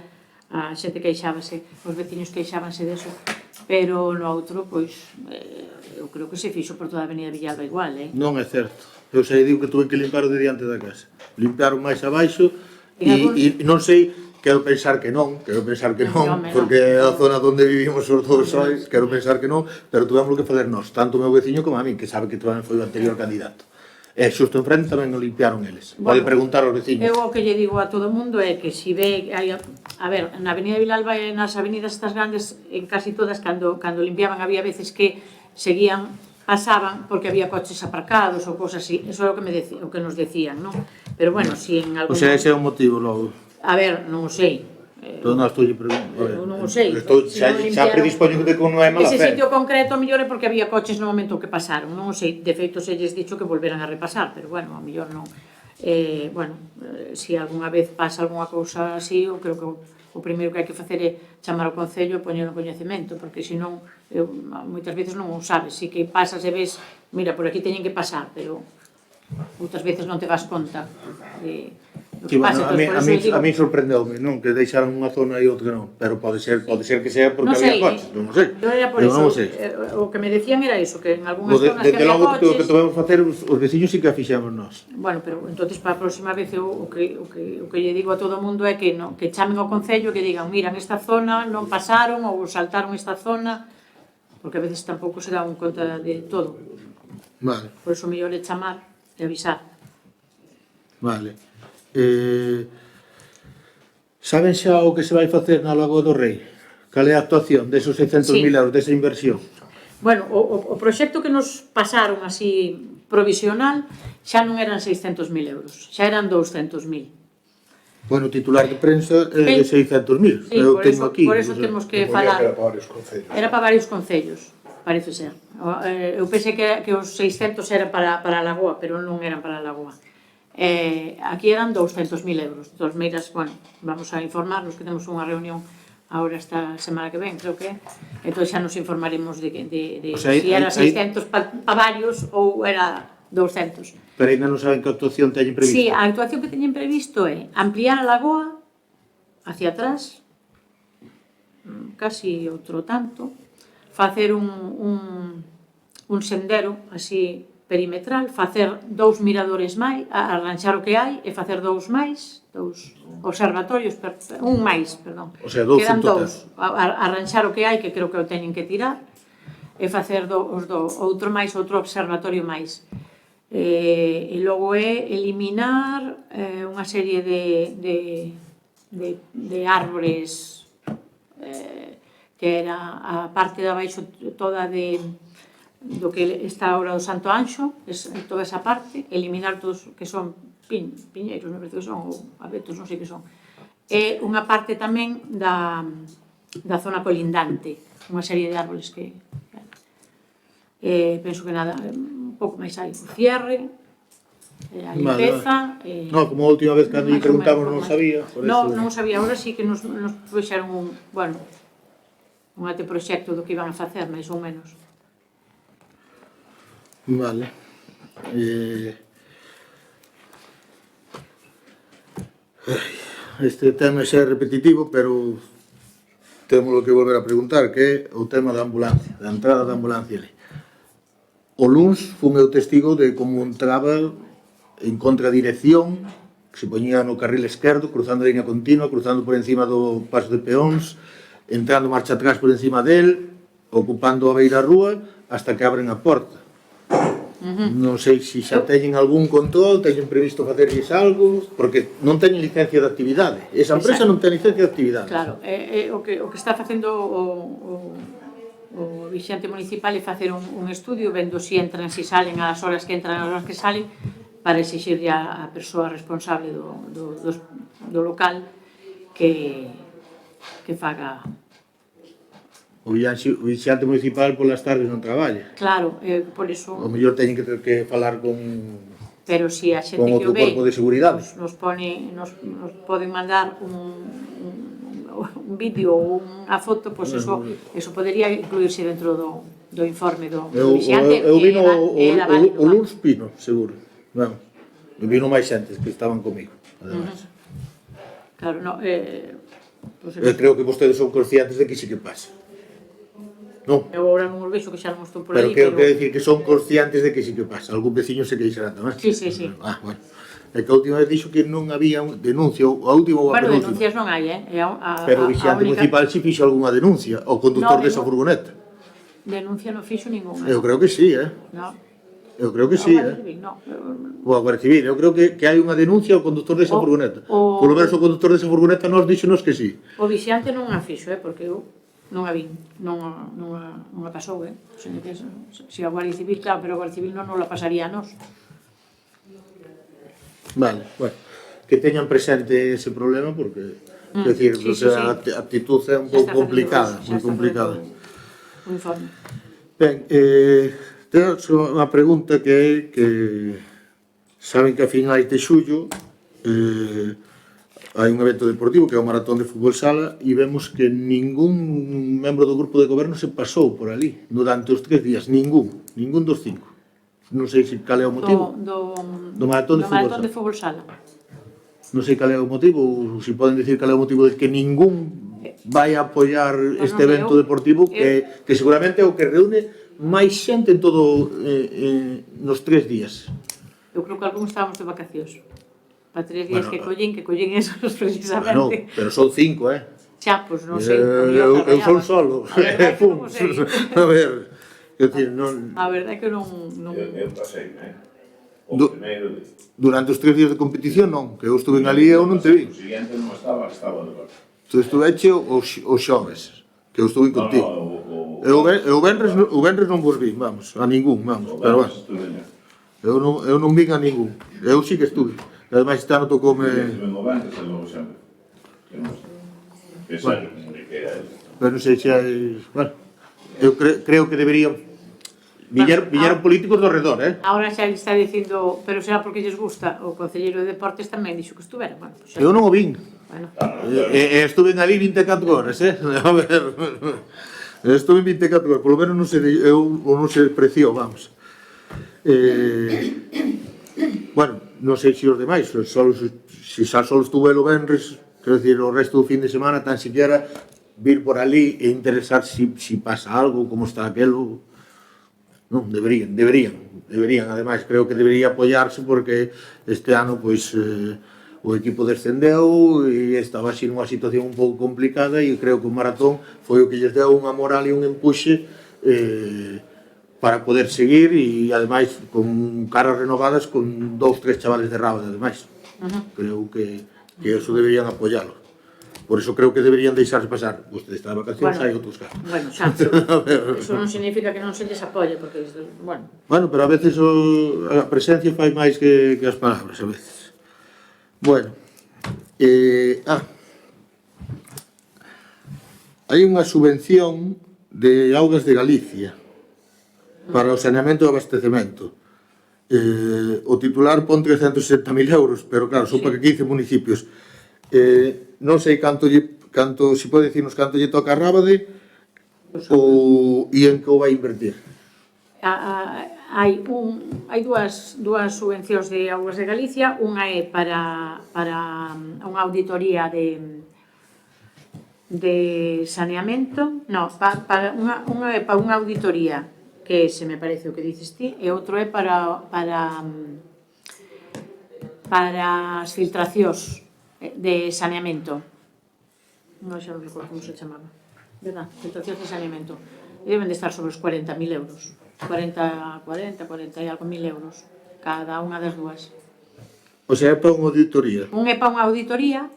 a xente queixábase, os veciños queixábanse deso, pero no outro, pois, eu creo que se fixo por toda a avenida Villalba igual, Non é certo. Eu sei, digo que tuve que limpar o de diante da casa. Limpiaron máis abaixo e non sei... Quero pensar que non, porque é a zona onde vivimos os dous hoy, quero pensar que non, pero tuvemos que fazer nós, tanto o meu veciño como a mí, que sabe que tamén foi o anterior candidato. E xusto enfrente tamén o limpiaron eles. Pode preguntar aos veciños. Eu o que lle digo a todo o mundo é que se ve, a ver, na avenida Vilalba e nas avenidas estas grandes, en casi todas, cando limpiaban, había veces que pasaban porque había coches aparcados ou cosas así, eso é o que nos decían, non? Pero bueno, si en algún... O sea, ese é o motivo logo. A ver, non sei, Entón, non estou eu non o sei. xa predispoño de que non é mala ese fe. sitio concreto, a mellor é porque había coches no momento que pasaron, non o sei, de feito se lles dicho que volveran a repasar, pero bueno, a mellor non. Se algunha vez pasa algunha cousa así, eu creo que o primeiro que hai que facer é chamar ao Concello e poñer no coñecemento, porque senón, moitas veces non o sabes, si que pasas e ves, mira, por aquí teñen que pasar, pero outras veces non te das conta de o que pasa. A mí sorprendeume, non? Que deixaran unha zona e outra non, pero pode ser que sea porque había coches, non o sei. Non era por iso, o que me decían era iso, que en algunhas zonas que había coches... O que tuvemos facer os veciños sí que a fixemos nós. Bueno, pero entonces para a próxima vez o que lle digo a todo o mundo é que chamen ao Concello e que digan, mira, en esta zona non pasaron ou saltaron esta zona, porque a veces tampouco se dan conta de todo. Vale. Por iso mellor é chamar e avisar. Vale. Saben xa o que se vai facer na Lagoa do Rei? Cal é a actuación desos 600.000 euros desa inversión? Bueno, o proxecto que nos pasaron así provisional xa non eran 600.000 euros, xa eran 200.000. Bueno, o titular de prensa é de 600.000. Sí, eu teño aquí. Por eso temos que falar. Era para varios concellos, parece ser. Eu pensei que os 600 eran para a Lagoa, pero non eran para a Lagoa. Aquí eran 200.000 euros. De todas maneiras, bueno, vamos a informarnos que temos unha reunión agora esta semana que ven, creo que entón xa nos informaremos de si era 600 para varios ou era 200. Pero ainda non saben que actuación teñen previsto. Sí, a actuación que teñen previsto é ampliar a lagoa hacia atrás, casi outro tanto, facer un sendero así perimetral, facer 2 miradores máis, arranxar o que hai e facer 2 máis, 2 observatorios, un máis, perdón. O sea, 2 quedan 2, arranxar o que hai, que creo que o teñen que tirar, e facer outro máis, outro observatorio máis. E logo é eliminar unha serie de árbores que era a parte de abaixo toda do que está agora o Santo Anxo, toda esa parte, eliminar todos que son piñeiros, me parece que son, ou abetos, non sei que son. E unha parte tamén da zona colindante, unha serie de árboles que... penso que nada, un pouco máis hai o cierre, a limpeza... Non, como a última vez cando lle preguntamos non sabía. Non sabía, agora sí que nos puxeron un anteproxecto do que iban a facer, máis ou menos. Vale. Este tema é repetitivo, pero temos que volver a preguntar, que é o tema da ambulancia, da entrada da ambulancia ali. O luns fun eu testigo de como entraba en contradirección, que se poñía no carril esquerdo, cruzando a línea continua, cruzando por encima do paso de peóns, entrando marcha atrás por encima del, ocupando a beira rúa, hasta que abren a porta. Non sei se xa teñen algún control, teñen previsto facerlles algo, porque non teñen licencia de actividade. Esa empresa non ten licencia de actividade. Claro, o que está facendo o vixante municipal é facer un estudio vendo si entran, si salen, as horas que entran, as horas que salen, para exixirle a persoa responsable do local que faga... O vixante municipal polas tardes non traballa. Claro, por iso... O mellor teñen que falar con... Pero si a xente que o ve corpo de seguridade. Nos poden mandar un vídeo ou unha foto, pois eso podería incluirse dentro do informe do vixante. Eu vino o luns pino, seguro. Non, eu vino máis xentes que estaban comigo, ademais. Claro, non... creo que vostedes son conscientes de que sí que pasa. Non. Eu agora non os vexo, que xa non estou por aí, pero quero decir que son conscientes de que sí que pasa. Algún veciño se que dixerán tamén. Sí. Bueno. É que a última vez dixo que non había denuncia, a última ou a penúltima. Denuncias non hai, pero o vixante municipal si fixo algunha denuncia, o conductor desa furgoneta. Denuncia non fixo ninguna. Eu creo que sí, Non. Eu creo que sí, O Guardia Civil, eu creo que hai unha denuncia ao conductor desa furgoneta. Polo menos o conductor desa furgoneta nos dixonos que sí. O vixante non a fixo, porque eu non a vin, non a pasou, se a Guardia Civil, claro, pero a Guardia Civil non a pasaría a nós. Vale, bueno, que teñan presente ese problema, porque Quer decir, sí, o sea, sí. a actitud é un Xa pouco está facendo complicada, iso, xa moi está complicada. facendo o informe. Ben, teño unha pregunta que é que saben que a finais de xullo hai un evento deportivo que é o Maratón de Fútbol Sala e vemos que ningún membro do grupo de goberno se pasou por ali durante os 3 días, ningún dos 5. Non sei se cal é o motivo. Do Maratón de Fútbol Sala. De Fútbol Sala. Non sei cal é o motivo, ou se poden decir cal é o motivo de que ningún vai a apoiar este evento deportivo que seguramente é o que reúne máis xente en todo nos 3 días. Eu creo que algúns estábamos de vacacións. Para 3 días Bueno, que collín esos Bueno, precisamente. pero son 5, Xa, pois non sei. Eu son solo. A verdade é que non o sei. A ver, quer decir, non... A verdade é que non... Eu pasei, o primeiro día. Durante os 3 días de competición non, que eu estuve ali e eu non te vi. O siguiente non estaba de volta. Tu estuveche o xoves, que eu estuve contigo. E o venres non vos vi, vamos, a ningún, vamos, pero bueno. Eu non vi a ningún. Eu sí que estuve. E ademais este ano tocoume... Estuve en 90 e logo sempre. Que sabe como que era ele. Pero non sei se hai... Bueno, eu creo que deberían... Viñeron políticos do redor, Ahora xa está dicindo, pero será porque lles gusta. O concelleiro de Deportes tamén dixo que estuvera. Bueno, pues xa. Eu non o vin. Bueno. Estuve ali 24 horas, A ver... Estuve 24 horas, polo menos non se... Eu non se preció, vamos. Bueno, non sei se os demais, se xa só estuve o venres, quero dicir, o resto do fin de semana, tan siquiera vir por ali e interesar si pasa algo, como está aquelo. Non, deberían. Ademais, creo que debería apoiarse porque este ano, pois, o equipo descendeu e estaba así nunha situación un pouco complicada e creo que o maratón foi o que lles deu unha moral e un empuxe para poder seguir e, ademais, con caras renovadas con 2-3 chavales de Rábade, ademais. Creo que eso deberían apoialo. Por eso creo que deberían deixarse pasar. Vostede está de vacacións, hai outros casos. Bueno, xa, eso non significa que non se les apoie, porque, bueno... Bueno, pero a veces a presencia fai máis que as palabras, a veces. Bueno, hai unha subvención de Augas de Galicia para o saneamento e abastecemento. O titular pon 360.000 euros, pero claro, son para 15 municipios. Non sei se pode dicirnos canto lle toca a Rábade e en que o vai invertir. Hai dúas subvencións de Augas de Galicia. Unha é para unha auditoría de saneamento. Unha é para unha auditoría que se me parece o que dices ti, e outro é para as filtracións de saneamento. Non xa non recordo como se chamaba. Verdad? Filtracións de saneamento. Deben de estar sobre os 40.000 euros. 40 e algo mil euros cada unha das dúas. O sea, é para unha auditoría. Un é para unha auditoría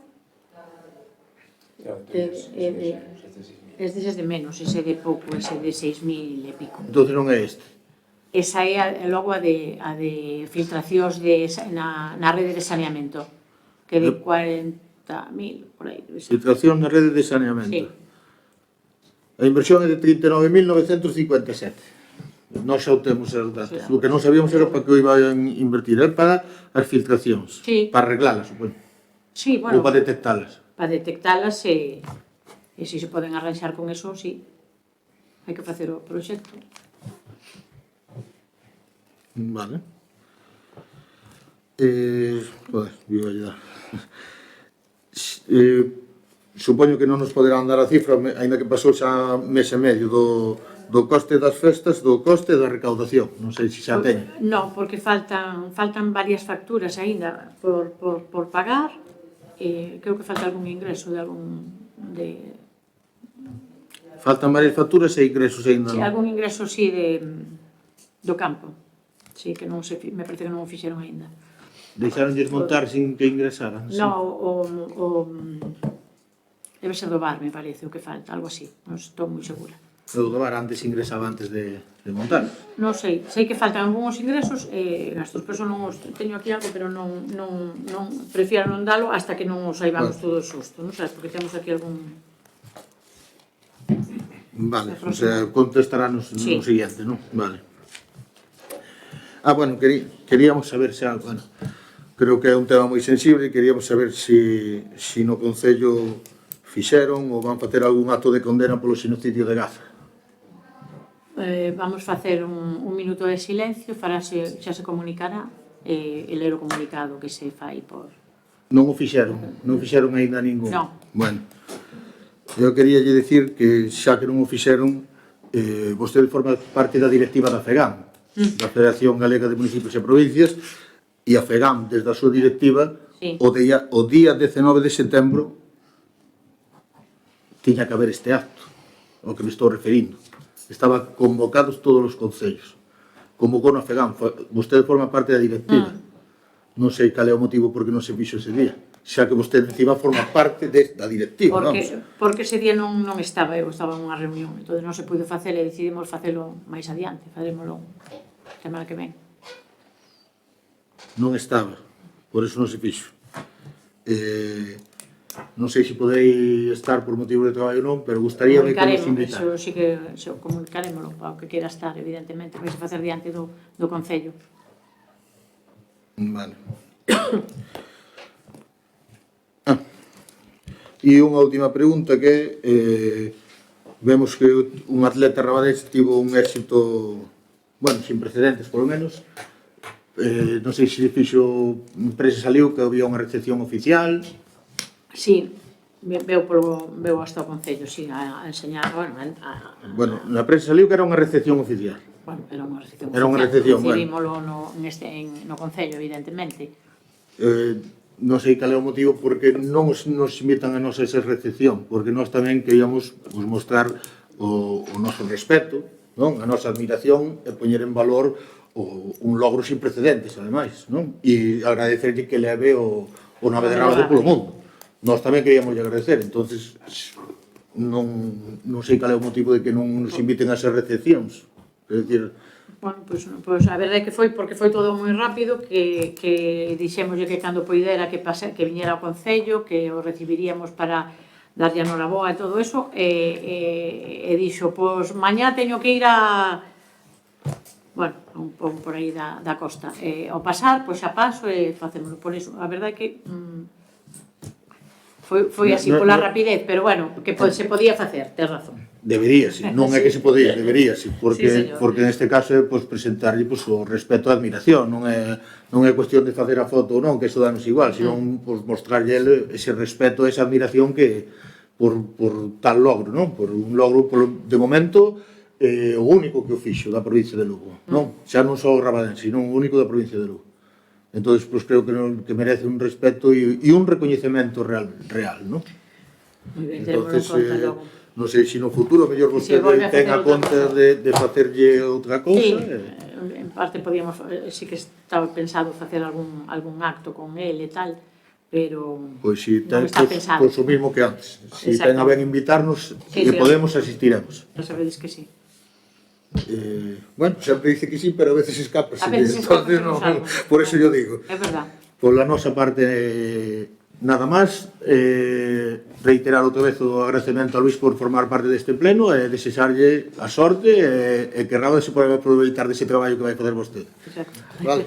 este é de menos, ese de pouco, ese de 6.000 e pico. Entón non é este. Esa é logo a de filtracións na rede de saneamento, que de 40.000 por aí. Filtración na rede de saneamento. Sí. A inversión é de 39.957. Nós xa o temos os datos. O que non sabíamos era para que o iban invertir. É para as filtracións. Sí. Para arreglalas, supoño. Sí, bueno. Ou para detectalas. Para detectalas e se se poden arranxar con eso, sí. Hai que facer o proxecto. Vale. Joder, viva ayudar. Supoño que non nos poderán dar a cifra, aínda que pasou xa mes e medio do coste das festas, do coste da recaudación. Non sei se xa teñen. Non, porque faltan varias facturas aínda por pagar. Creo que falta algún ingreso de algún... Faltan varias facturas e ingresos aínda Sí, non. algún ingreso, sí, do campo. Sí, que non se, me parece que non o fixeron aínda. Deixaronlles montar sin que ingresaran. Sí. Non, debe ser do bar, me parece, o que falta, algo así, non estou moi segura. O do bar antes ingresaba antes de montar. Non sei que faltan algúns ingresos e gastos, por eso non os teño aquí algo, pero non prefiero non dalo hasta que non os saibamos todos xusto, non sabes, porque temos aquí algún... Vale, o sea, contestará no Sí. siguiente, non? Vale. Bueno, queríamos saber xa, bueno, creo que é un tema moi sensible, queríamos saber si no Concello fixeron ou van facer algún acto de condena polo xenocidio de Gaza. Vamos facer un minuto de silencio, xa se comunicará e ler o comunicado que se fai por... Non o fixeron aínda ningún. Non. Bueno, eu quería lle dicir que xa que non o fixeron, vostede forma parte da directiva da FEGAM, da Federación Galega de Municipios e Provincias, e a FEGAM, desde a súa directiva, Sí. o día 19 de setembro tiña que haber este acto, ao que me estou referindo. Estaban convocados todos os concellos. Convocou na FEGAM, vostede forma parte da directiva. Non sei cal é o motivo por que non se fixo ese día, xa que vostede encima forma parte da directiva, Porque ese día non estaba, eu estaba en unha reunión, entón non se puido facer e decidimos facelo máis adiante, farémolo semana que ven. Non estaba, por eso non se fixo. Non sei se podei estar por motivo de traballo ou non, pero gustaría que nos invitar. Eso sí que comunicarémoslo para o que quera estar, evidentemente, vais a facer diante do Concello. Vale. E unha última pregunta que vemos que un atleta rabadés tivo un éxito, bueno, sin precedentes polo menos. Non sei se fixo, empresa saliu que había unha recepción oficial. Sí, veu hasta o Concello, sí, a enseñar, Bueno, na prensa saliu que era unha recepción oficial. Bueno, era unha recepción Era unha recepción, bueno. Recibímolo no Concello, evidentemente. Non sei cal é o motivo porque non nos invitan a nos a esa recepción, porque nós tamén queríamos mostrar o noso respeto, non? A nosa admiración e poñer en valor un logro sin precedentes, ademais, non? E agradecerlle que leve o nave de Rábade polo mundo. Nós tamén queríamos agradecer, entonces non sei cal é o motivo de que non nos inviten a esas recepcións. É dicir, Bueno, pois a verdade é que foi porque foi todo moi rápido, que dixémoslle que cando poidera que viñera ao Concello, que o recibiríamos para darlle a noraboa e todo eso, e dixo, pois mañá teño que ir a... Bueno, un pouco por aí da costa. Ao pasar, pois xa paso e facémoslo por iso. A verdade é que foi así pola rapidez, pero bueno, que se podía facer, tes razón. deberíase, non é que se podía, deberíase, porque neste caso é presentarlle o respeto e admiración, non é cuestión de facer a foto ou non, que iso danos igual, senón mostrarlle ese respeto e esa admiración que por tal logro, non? Por un logro, de momento, o único que o fixo da provincia de Lugo, non? Xa non só o rabadense, senón o único da provincia de Lugo. Entón, creo que merece un respeto e un recoñecemento real, non? Moi ben, teremos en conta logo. Non sei se no futuro mellor vostede ten a conta de facerlle outra cousa. Sí, en parte podíamos, sí que estaba pensado facer algún acto con el e tal, pero pois si non ten, está pensado. pois o mismo que antes. Si ten a ben invitarnos, Sí, podemos, asistiremos. Xa sabedes que sí. Bueno, sempre dice que sí, pero a veces escapa. A veces escapa, no, algo. por eso yo digo. É verdad. Por la nosa parte, nada máis, reiterar outra vez o agradecemento a Luís por formar parte deste pleno e desexarlle a sorte e que Rábade se pode aproveitar dese traballo que vai fazer vostede. Exacto. Vale.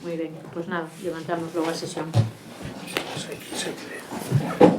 Moi ben, pois nada, levantamos logo a sesión. Sí.